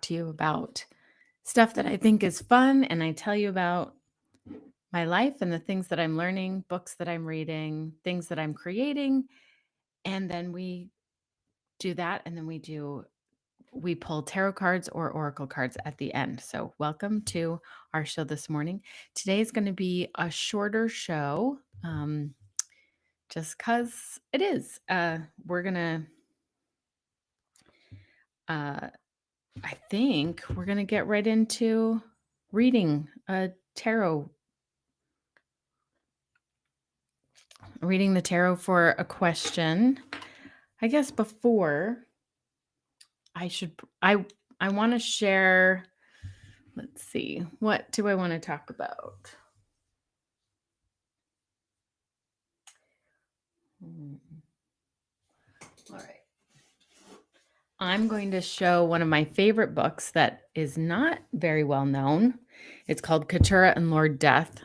to you about stuff that I think is fun, and I tell you about my life and the things that I'm learning, books that I'm reading, things that I'm creating, and then we do that, and then we pull tarot cards or oracle cards at the end. So, welcome to our show this morning. Today is going to be a shorter show, just because it is. We're gonna. Uh, I think we're gonna get right into reading a tarot, reading the tarot for a question. I guess before I should, I want to share. Let's see, what do I want to talk about? All right. I'm going to show one of my favorite books that is not very well known. It's called Keturah and Lord Death.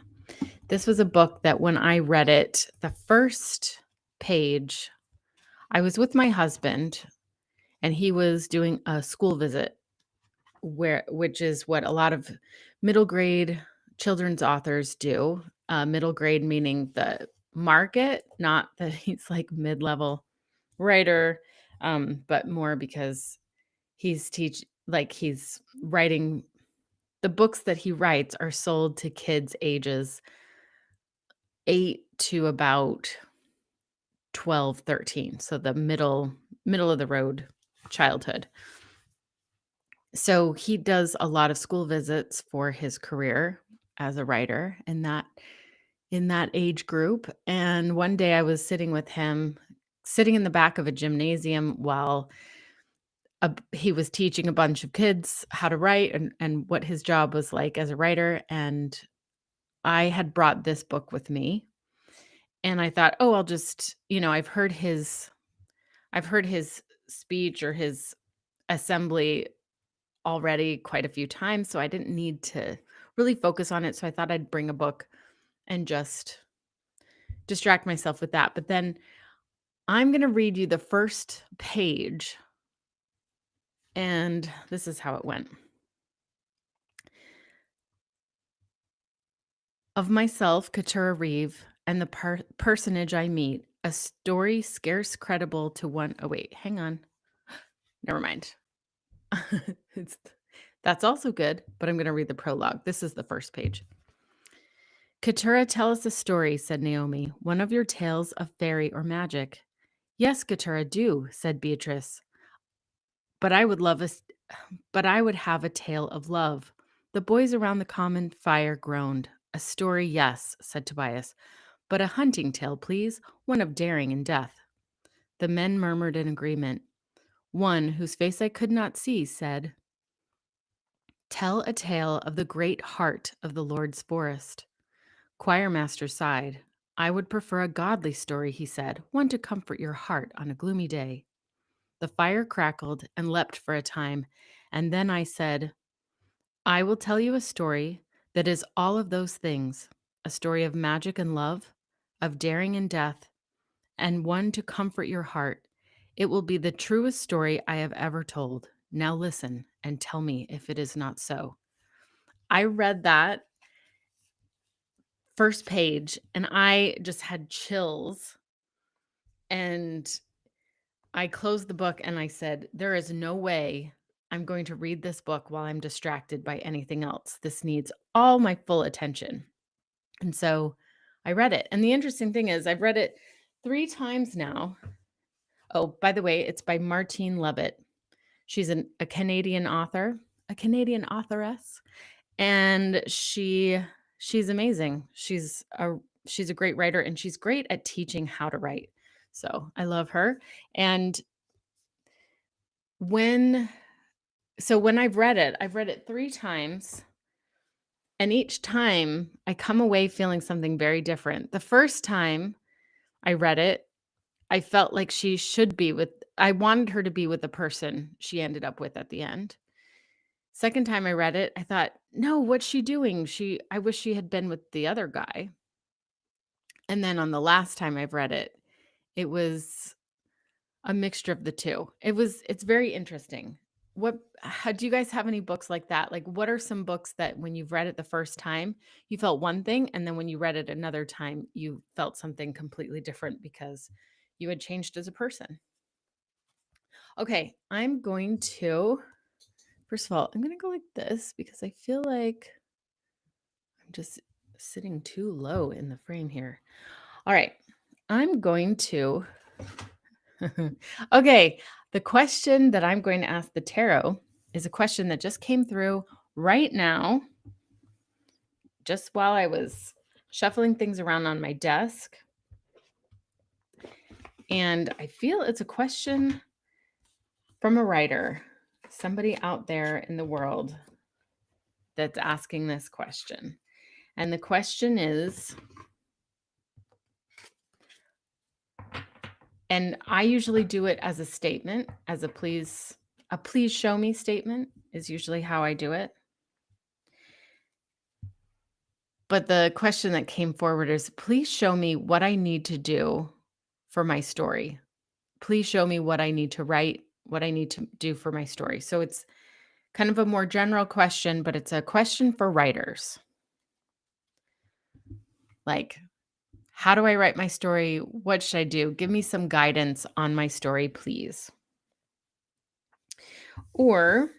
This was a book that when I read it, the first page, I was with my husband and he was doing a school visit which is what a lot of middle grade children's authors do. Middle grade meaning the market, not that he's like mid-level writer, but more because he's writing. The books that he writes are sold to kids ages 8 to about 12, 13. So the middle of the road childhood. So he does a lot of school visits for his career as a writer in that age group. And one day I was sitting with him, sitting in the back of a gymnasium while he was teaching a bunch of kids how to write and what his job was like as a writer. And I had brought this book with me. And I thought, oh, I'll just, I've heard his speech or his assembly already quite a few times, so I didn't need to really focus on it. So I thought I'd bring a book and just distract myself with that. But then I'm going to read you the first page, and this is how it went. Of myself, Keturah Reeve, and the personage I meet, a story scarce credible to one. Oh, wait, hang on. Never mind. That's also good, but I'm going to read the prologue. This is the first page. Keturah, tell us a story, said Naomi, one of your tales of fairy or magic. Yes, Keturah, do, said Beatrice. But I would have a tale of love. The boys around the common fire groaned. A story, yes, said Tobias. But a hunting tale, please, one of daring and death. The men murmured in agreement. One, whose face I could not see, said, Tell a tale of the great heart of the Lord's forest. Choirmaster sighed. I would prefer a godly story, he said, one to comfort your heart on a gloomy day. The fire crackled and leapt for a time, and then I said, I will tell you a story that is all of those things, a story of magic and love, of daring and death, and one to comfort your heart. It will be the truest story I have ever told. Now listen and tell me if it is not so. I read that first page and I just had chills. And I closed the book and I said, there is no way I'm going to read this book while I'm distracted by anything else. This needs all my full attention. And so I read it. And the interesting thing is, I've read it 3 times now. Oh, by the way, it's by Martine Levitt. She's a Canadian author, a Canadian authoress, and she's amazing. She's a great writer and she's great at teaching how to write. So I love her. And when I've read it 3 times, and each time I come away feeling something very different. The first time I read it, I felt like I wanted her to be with the person she ended up with at the end. Second time I read it, I thought, no, what's she doing? I wish she had been with the other guy. And then on the last time I've read it, it was a mixture of the two. It's very interesting. do you guys have any books like that? Like, what are some books that when you've read it the first time, you felt one thing, and then when you read it another time, you felt something completely different because you had changed as a person? Okay, first of all, I'm going to go like this because I feel like I'm just sitting too low in the frame here. All right, I'm going to. Okay, the question that I'm going to ask the tarot is a question that just came through right now, just while I was shuffling things around on my desk. And I feel it's a question from a writer, somebody out there in the world that's asking this question. And the question is, and I usually do it as a statement, as a please show me statement is usually how I do it. But the question that came forward is, please show me what I need to do for my story. Please show me what I need to write, what I need to do for my story. So it's kind of a more general question, but it's a question for writers. Like, how do I write my story? What should I do? Give me some guidance on my story, please. Or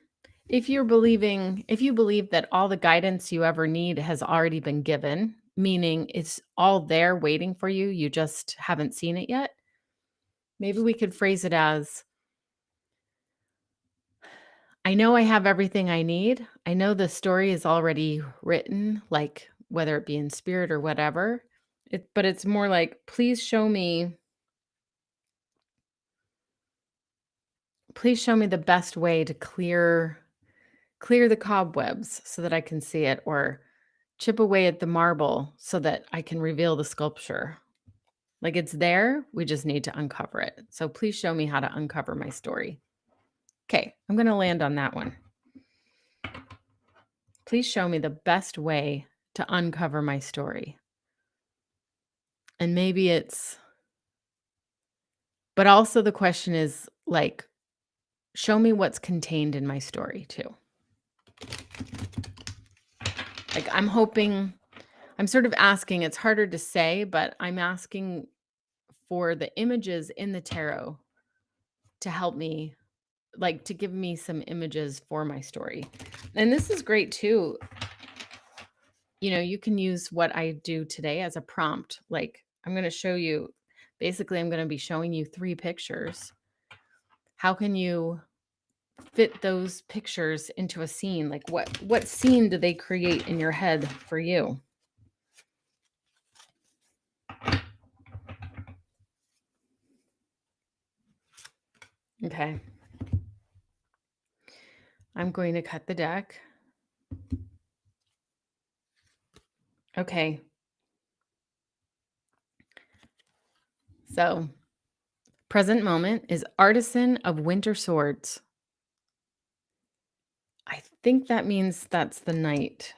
if you believe that all the guidance you ever need has already been given, meaning it's all there waiting for you, you just haven't seen it yet, maybe we could phrase it as, I know I have everything I need. I know the story is already written, like whether it be in spirit or whatever. But it's more like, please show me the best way to clear the cobwebs so that I can see it, or chip away at the marble so that I can reveal the sculpture. Like, it's there, we just need to uncover it. So please show me how to uncover my story. Okay, I'm going to land on that one. Please show me the best way to uncover my story. And maybe but also the question is like, show me what's contained in my story too. Like, I'm sort of asking, it's harder to say, but I'm asking for the images in the tarot to help me, like, to give me some images for my story. And this is great too. You can use what I do today as a prompt. Like, I'm going to be showing you 3 pictures. How can you fit those pictures into a scene? Like, what scene do they create in your head for you? Okay. I'm going to cut the deck. Okay. So, present moment is Artisan of Winter Swords. I think that means that's the knight.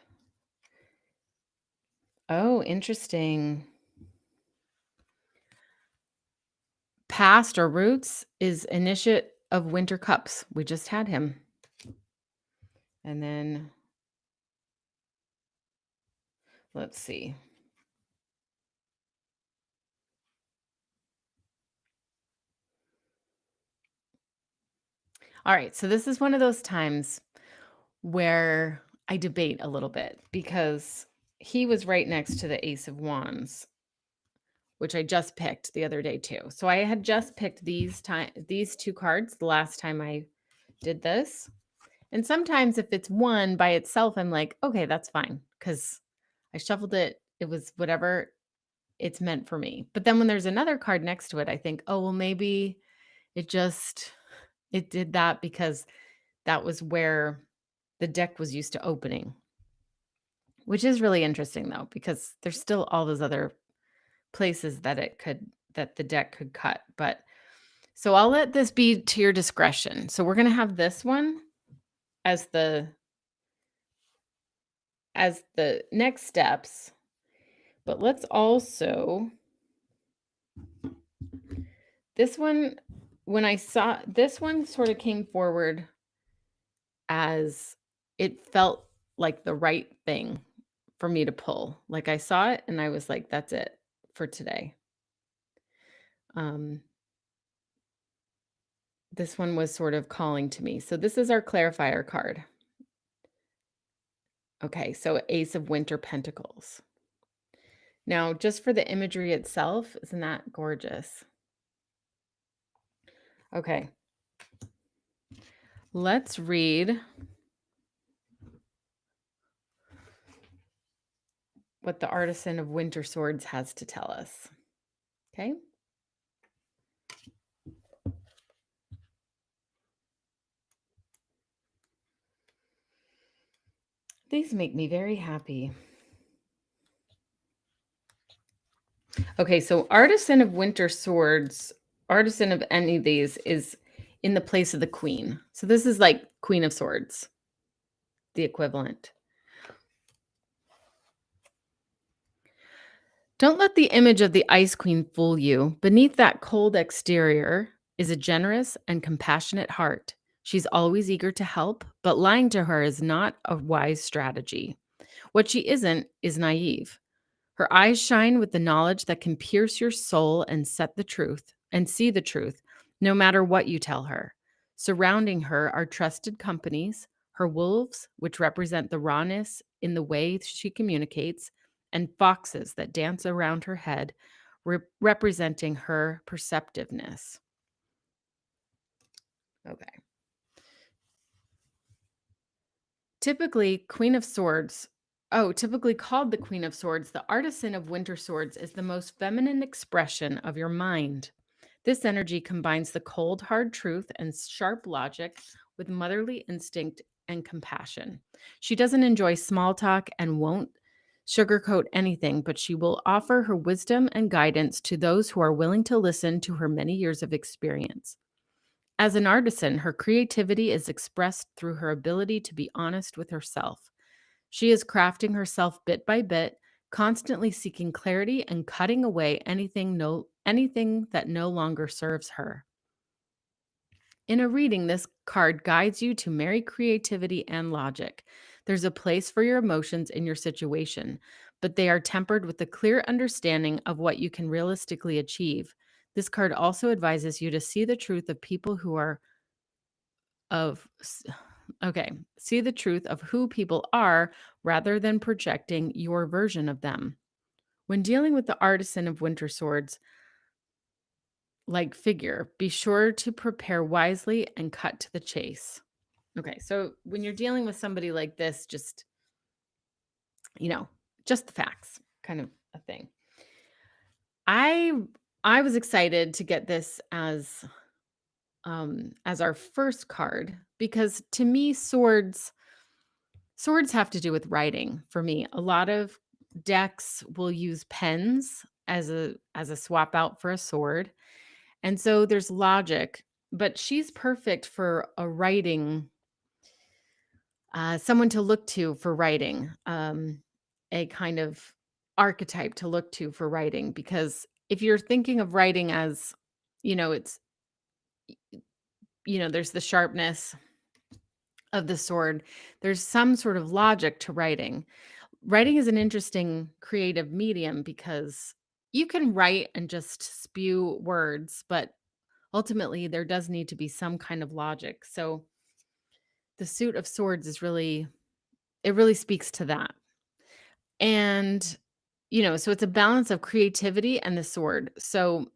Oh, interesting. Past or roots is Initiate of Winter Cups. We just had him. And then, let's see. All right, so this is one of those times where I debate a little bit because he was right next to the Ace of Wands, which I just picked the other day too. So I had just picked these 2 cards the last time I did this. And sometimes if it's one by itself, I'm like, okay, that's fine, because I shuffled it. It was whatever it's meant for me. But then when there's another card next to it, I think, oh, well, maybe it did that because that was where the deck was used to opening, which is really interesting though, because there's still all those other places that the deck could cut. But so I'll let this be to your discretion. So we're going to have this one as the next steps. But let's also, this one, when I saw this one sort of came forward as it felt like the right thing for me to pull. Like I saw it and I was like, that's it for today. Um, this one was sort of calling to me. So this is our clarifier card. Okay, so Ace of Winter Pentacles. Now, just for the imagery itself, isn't that gorgeous? Okay. Let's read what the Artisan of Winter Swords has to tell us. Okay. These make me very happy. Okay, so Artisan of Winter Swords, Artisan of any of these is in the place of the Queen. So this is like Queen of Swords, the equivalent. Don't let the image of the Ice Queen fool you. Beneath that cold exterior is a generous and compassionate heart. She's always eager to help, but lying to her is not a wise strategy. What she isn't is naive. Her eyes shine with the knowledge that can pierce your soul and see the truth, no matter what you tell her. Surrounding her are trusted companies, her wolves, which represent the rawness in the way she communicates, and foxes that dance around her head, representing her perceptiveness. Okay. Typically called the Queen of Swords, the Artisan of Winter Swords is the most feminine expression of your mind. This energy combines the cold, hard truth and sharp logic with motherly instinct and compassion. She doesn't enjoy small talk and won't sugarcoat anything, but she will offer her wisdom and guidance to those who are willing to listen to her many years of experience. As an artisan, her creativity is expressed through her ability to be honest with herself. She is crafting herself bit by bit, constantly seeking clarity and cutting away anything that no longer serves her. In a reading, this card guides you to marry creativity and logic. There's a place for your emotions in your situation, but they are tempered with a clear understanding of what you can realistically achieve. This card also advises you to see the truth of people who are of okay, see the truth of who people are rather than projecting your version of them. When dealing with the Artisan of Winter Swords like figure, be sure to prepare wisely and cut to the chase. Okay, so when you're dealing with somebody like this, just, you know, just the facts kind of a thing. I I was excited to get this as our first card because to me swords have to do with writing for me. A lot of decks will use pens as a swap out for a sword. And so there's logic, but she's perfect for a writing someone to look to for writing, a kind of archetype to look to for writing because if you're thinking of writing as, it's there's the sharpness of the sword, there's some sort of logic to writing. Writing is an interesting creative medium because you can write and just spew words, but ultimately there does need to be some kind of logic. So the suit of swords it really speaks to that. And so it's a balance of creativity and the sword. So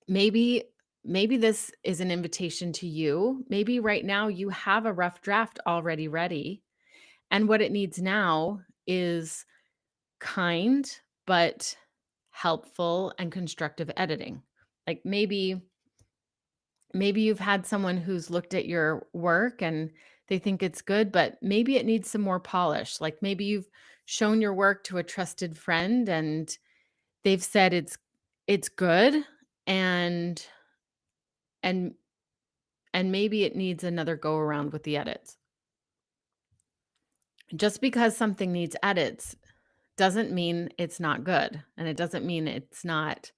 maybe this is an invitation to you. Maybe right now you have a rough draft already ready, and what it needs now is kind but helpful and constructive editing. Like maybe you've had someone who's looked at your work and they think it's good, but maybe it needs some more polish. Like maybe you've shown your work to a trusted friend and they've said it's good and and and maybe it needs another go around with the edits. Just because something needs edits doesn't mean it's not good, and it doesn't mean it's not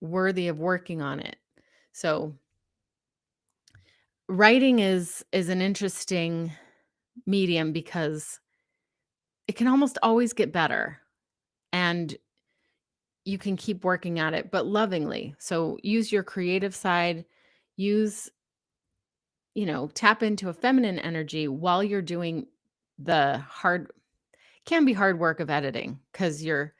worthy of working on it. So writing is an interesting medium because it can almost always get better, and you can keep working at it, but lovingly. So use your creative side, use, tap into a feminine energy while you're doing the hard can be hard work of editing because you're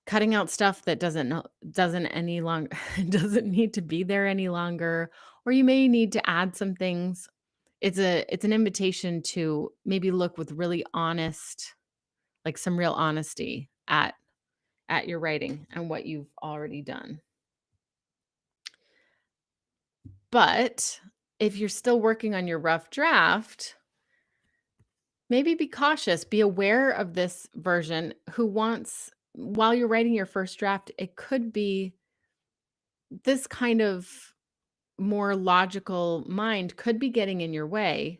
cutting out stuff that doesn't any longer doesn't need to be there any longer, or you may need to add some things. It's an invitation to maybe look with really honest, like some real honesty at your writing and what you've already done. But if you're still working on your rough draft, maybe be cautious, be aware of this version who wants, while you're writing your first draft, it could be this kind of more logical mind could be getting in your way,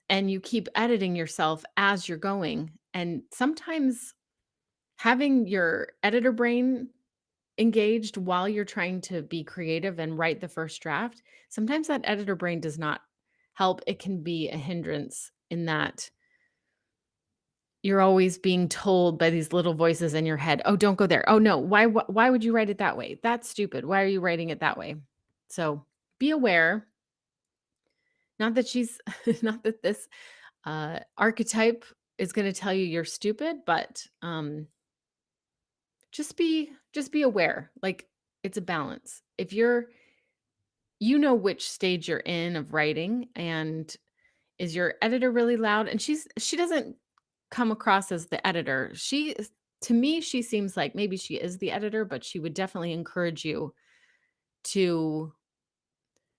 and you keep editing yourself as you're going. And sometimes having your editor brain engaged while you're trying to be creative and write the first draft, sometimes that editor brain does not help. It can be a hindrance in that you're always being told by these little voices in your head, "Oh, don't go there. Oh, no. Why would you write it that way? That's stupid. Why are you writing it that way?" So, be aware, not that she's not that this archetype is going to tell you you're stupid, but just be aware. Like, it's a balance. If you know which stage you're in of writing, and is your editor really loud? And she doesn't come across as the editor. To me, she seems like maybe she is the editor, but she would definitely encourage you to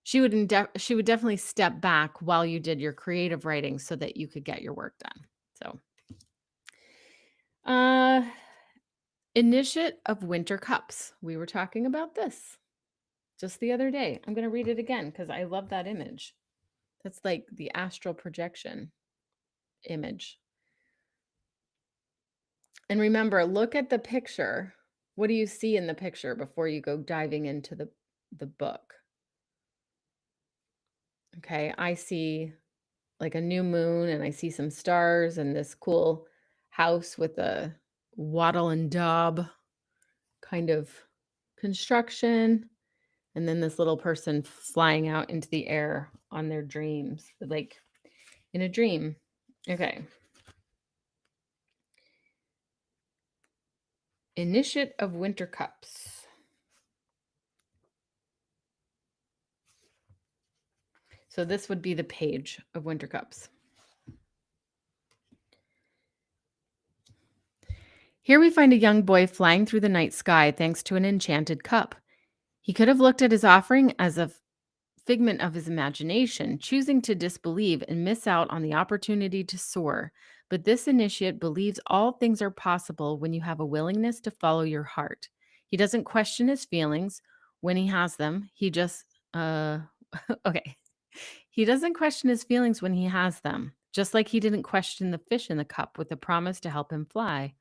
she would definitely step back while you did your creative writing so that you could get your work done. So, uh Initiate of Winter Cups. We were talking about this just the other day. I'm going to read it again because I love that image. That's like the astral projection image. And remember, look at the picture. What do you see in the picture before you go diving into the book? Okay, I see like a new moon, and I see some stars and this cool house with a wattle and daub kind of construction. And then this little person flying out into the air on their dreams, like in a dream. Okay. Initiate of Winter Cups. So this would be the page of Winter Cups. Here we find a young boy flying through the night sky thanks to an enchanted cup. He could have looked at his offering as a figment of his imagination, choosing to disbelieve and miss out on the opportunity to soar. But this initiate believes all things are possible when you have a willingness to follow your heart. He doesn't question his feelings when he has them. He just, okay. He doesn't question his feelings when he has them, just like he didn't question the fish in the cup with the promise to help him fly.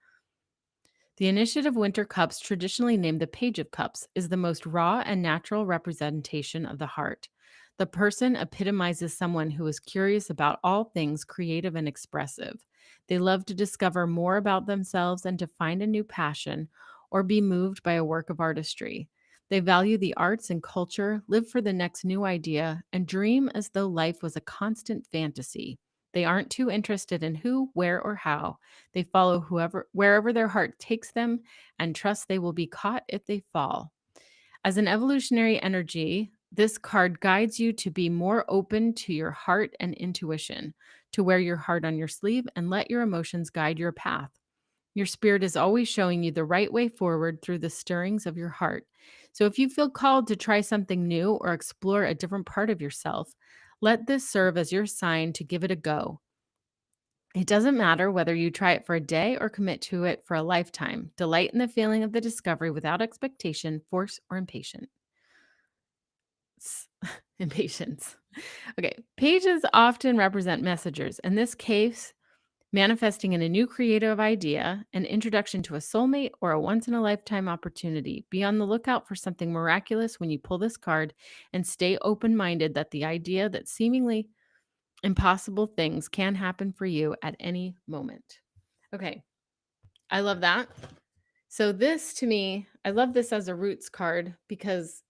The initiative Winter Cups, traditionally named the Page of Cups, is the most raw and natural representation of the heart. The person epitomizes someone who is curious about all things creative and expressive. They love to discover more about themselves and to find a new passion or be moved by a work of artistry. They value the arts and culture, live for the next new idea, and dream as though life was a constant fantasy. They aren't too interested in who, where, or how. They follow wherever their heart takes them and trust they will be caught if they fall. As an evolutionary energy, this card guides you to be more open to your heart and intuition, to wear your heart on your sleeve and let your emotions guide your path. Your spirit is always showing you the right way forward through the stirrings of your heart. So if you feel called to try something new or explore a different part of yourself, let this serve as your sign to give it a go. It doesn't matter whether you try it for a day or commit to it for a lifetime. Delight in the feeling of the discovery without expectation, force, or impatience. Impatience. Okay. Pages often represent messengers. In this case, manifesting in a new creative idea, an introduction to a soulmate, or a once in a lifetime opportunity. Be on the lookout for something miraculous when you pull this card and stay open minded that the idea that seemingly impossible things can happen for you at any moment. Okay, I love that. So, this to me, I love this as a roots card because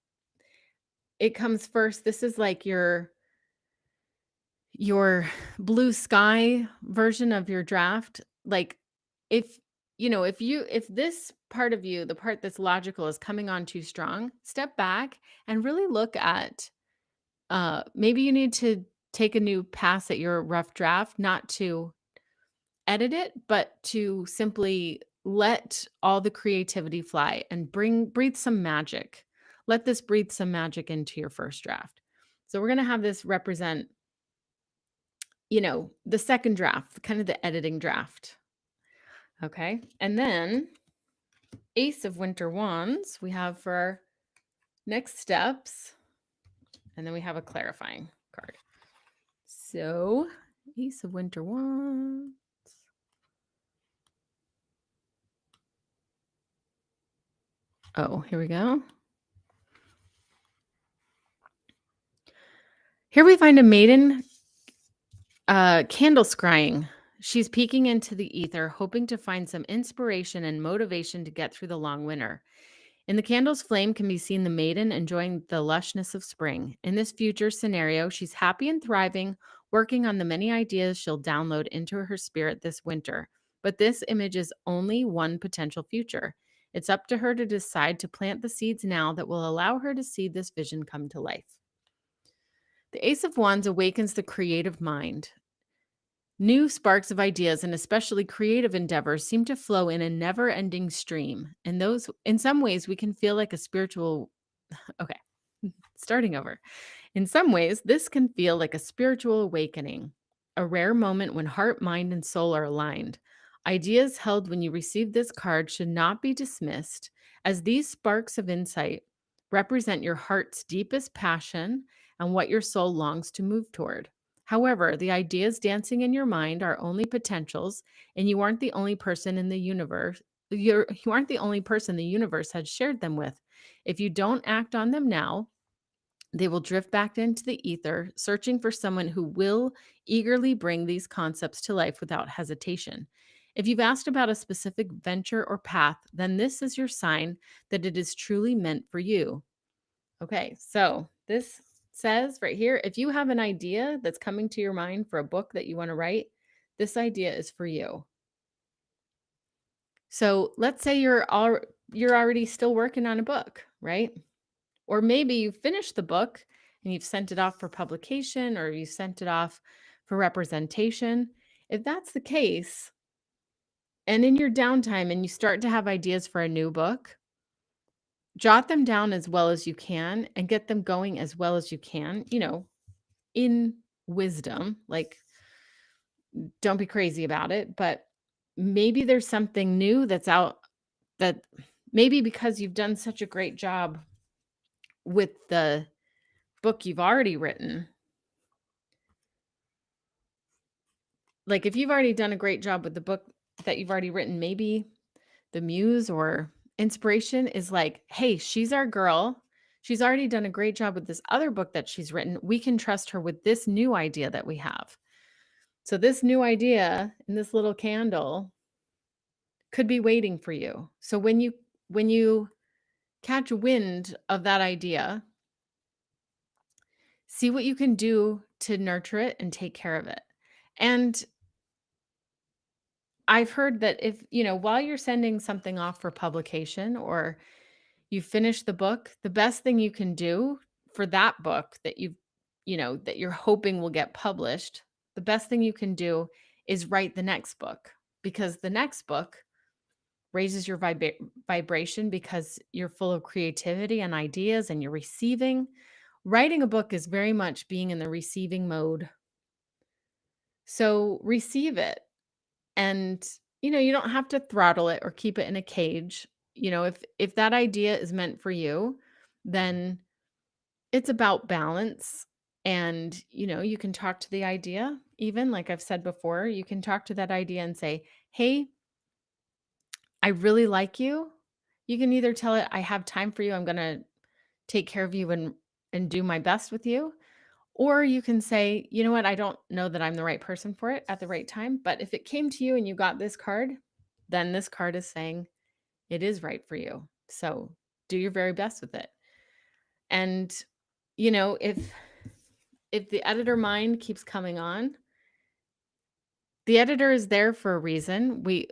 it comes first. This is like your blue sky version of your draft. Like if if this part of you, the part that's logical is coming on too strong, step back and really look at maybe you need to take a new pass at your rough draft, not to edit it, but to simply let all the creativity fly and breathe some magic. Let this breathe some magic into your first draft. So we're going to have this represent, the second draft, kind of the editing draft. Okay. And then Ace of Winter Wands we have for our next steps. And then we have a clarifying card. So Ace of Winter Wands. Oh, here we go. Here we find a maiden candle scrying. She's peeking into the ether, hoping to find some inspiration and motivation to get through the long winter. In the candle's flame can be seen the maiden enjoying the lushness of spring. In this future scenario, she's happy and thriving, working on the many ideas she'll download into her spirit this winter. But this image is only one potential future. It's up to her to decide to plant the seeds now that will allow her to see this vision come to life. The Ace of Wands awakens the creative mind. New sparks of ideas and especially creative endeavors seem to flow in a never-ending stream. And those, in some ways, we can feel like a spiritual. Okay, starting over. In some ways, this can feel like a spiritual awakening, a rare moment when heart, mind, and soul are aligned. Ideas held when you receive this card should not be dismissed, as these sparks of insight represent your heart's deepest passion and what your soul longs to move toward. However, the ideas dancing in your mind are only potentials, and you aren't the only person in the universe. You aren't the only person the universe has shared them with. If you don't act on them now, they will drift back into the ether, searching for someone who will eagerly bring these concepts to life without hesitation. If you've asked about a specific venture or path, then this is your sign that it is truly meant for you. Okay, so this says right here, if you have an idea that's coming to your mind for a book that you want to write, this idea is for you. So let's say you're already still working on a book, right? Or maybe you finished the book and you've sent it off for publication or you sent it off for representation. If that's the case, and in your downtime and you start to have ideas for a new book, jot them down as well as you can and get them going as well as you can, in wisdom. Like, don't be crazy about it, but maybe there's something new that's out that maybe because you've done such a great job with the book you've already written. Like if you've already done a great job with the book that you've already written, maybe the muse or inspiration is like, hey, she's our girl. She's already done a great job with this other book that she's written. We can trust her with this new idea that we have. So this new idea in this little candle could be waiting for you. So when you catch wind of that idea, see what you can do to nurture it and take care of it. And I've heard that if, while you're sending something off for publication or you finish the book, the best thing you can do for that book that that you're hoping will get published, the best thing you can do is write the next book, because the next book raises your vibration because you're full of creativity and ideas and you're receiving. Writing a book is very much being in the receiving mode. So receive it. And you don't have to throttle it or keep it in a cage. If that idea is meant for you, then it's about balance. And, you can talk to the idea, even like I've said before, you can talk to that idea and say, "Hey, I really like you." You can either tell it, "I have time for you. I'm going to take care of you and do my best with you." Or you can say, "You know what? I don't know that I'm the right person for it at the right time, but if it came to you and you got this card, then this card is saying it is right for you. So do your very best with it." And if the editor mind keeps coming on, the editor is there for a reason. We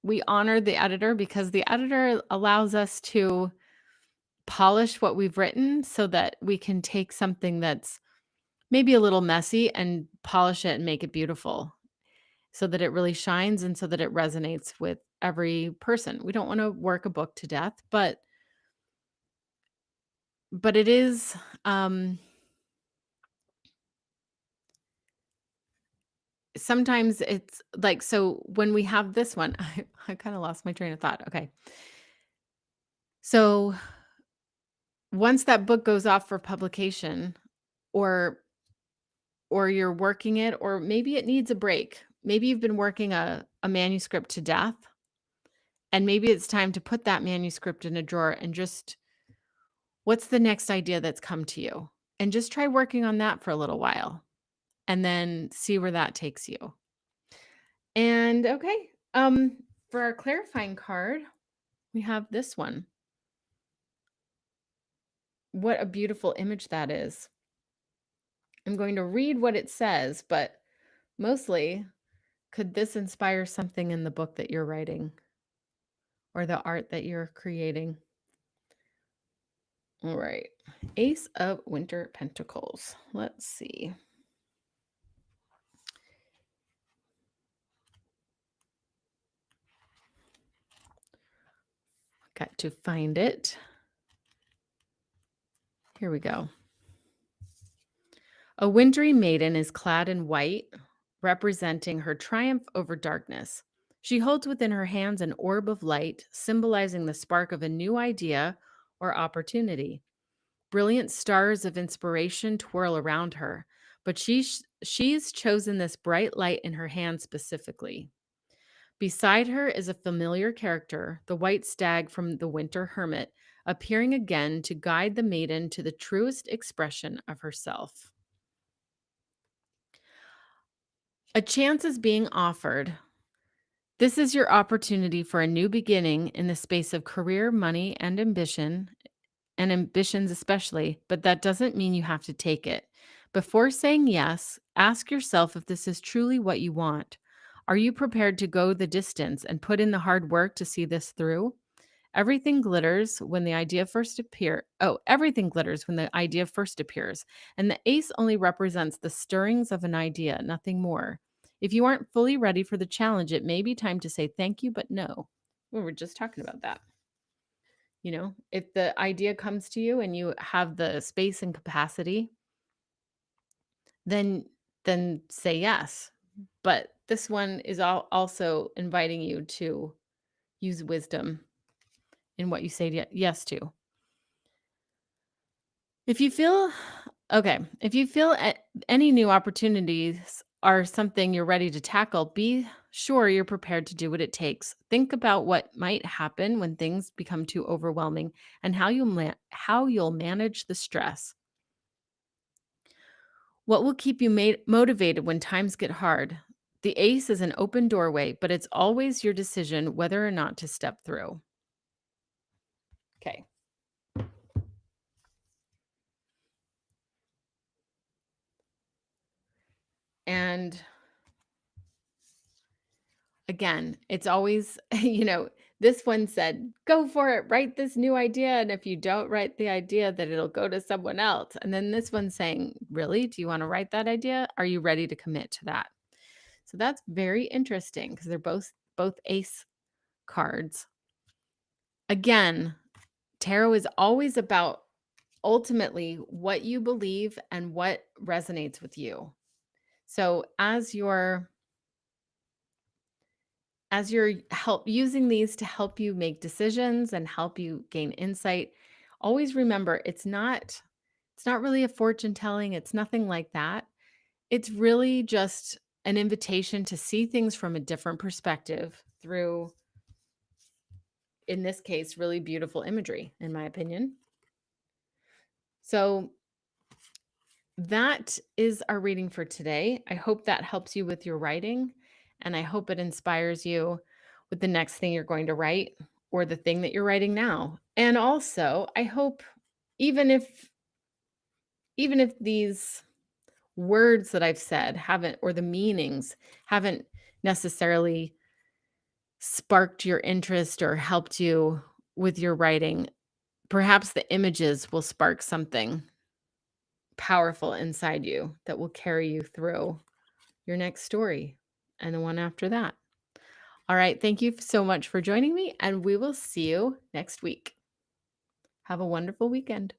we honor the editor because the editor allows us to polish what we've written so that we can take something that's maybe a little messy and polish it and make it beautiful so that it really shines and so that it resonates with every person. We don't want to work a book to death, but it is sometimes it's like, so when we have this one, I kind of lost my train of thought. Okay. So once that book goes off for publication, or you're working it, or maybe it needs a break. Maybe you've been working a manuscript to death, and maybe it's time to put that manuscript in a drawer and just, what's the next idea that's come to you? And just try working on that for a little while and then see where that takes you. And okay, for our clarifying card, we have this one. What a beautiful image that is. I'm going to read what it says, but mostly, could this inspire something in the book that you're writing or the art that you're creating? All right. Ace of Winter Pentacles. Let's see. Got to find it. Here we go. A wintry maiden is clad in white, representing her triumph over darkness. She holds within her hands an orb of light, symbolizing the spark of a new idea or opportunity. Brilliant stars of inspiration twirl around her, but she's chosen this bright light in her hand specifically. Beside her is a familiar character, the white stag from the Winter Hermit, appearing again to guide the maiden to the truest expression of herself. A chance is being offered. This is your opportunity for a new beginning in the space of career, money, and ambitions especially, but that doesn't mean you have to take it. Before saying yes, ask yourself if this is truly what you want. Are you prepared to go the distance and put in the hard work to see this through? Everything glitters when the idea first appear. Oh, everything glitters when the idea first appears, and the ace only represents the stirrings of an idea, nothing more. If you aren't fully ready for the challenge, it may be time to say thank you, but no. We were just talking about that. If the idea comes to you and you have the space and capacity, then say yes. But this one is also inviting you to use wisdom in what you say yes to. If you feel okay, if you feel any new opportunities are something you're ready to tackle, be sure you're prepared to do what it takes. Think about what might happen when things become too overwhelming and how you'll manage the stress. What will keep you motivated when times get hard? The ace is an open doorway, but it's always your decision whether or not to step through. Okay. And again, it's always, this one said, go for it, write this new idea. And if you don't write the idea, that it'll go to someone else. And then this one's saying, really? Do you want to write that idea? Are you ready to commit to that? So that's very interesting because they're both ace cards. Again, tarot is always about ultimately what you believe and what resonates with you. So as you're using these to help you make decisions and help you gain insight, always remember it's not It's not really a fortune telling, it's nothing like that. It's really just an invitation to see things from a different perspective through, in this case, really beautiful imagery, in my opinion. So that is our reading for today. I hope that helps you with your writing, and I hope it inspires you with the next thing you're going to write or the thing that you're writing now. And also, I hope even if these words that I've said haven't, or the meanings haven't necessarily sparked your interest or helped you with your writing, perhaps the images will spark something powerful inside you that will carry you through your next story and the one after that. All right. Thank you so much for joining me, and we will see you next week. Have a wonderful weekend.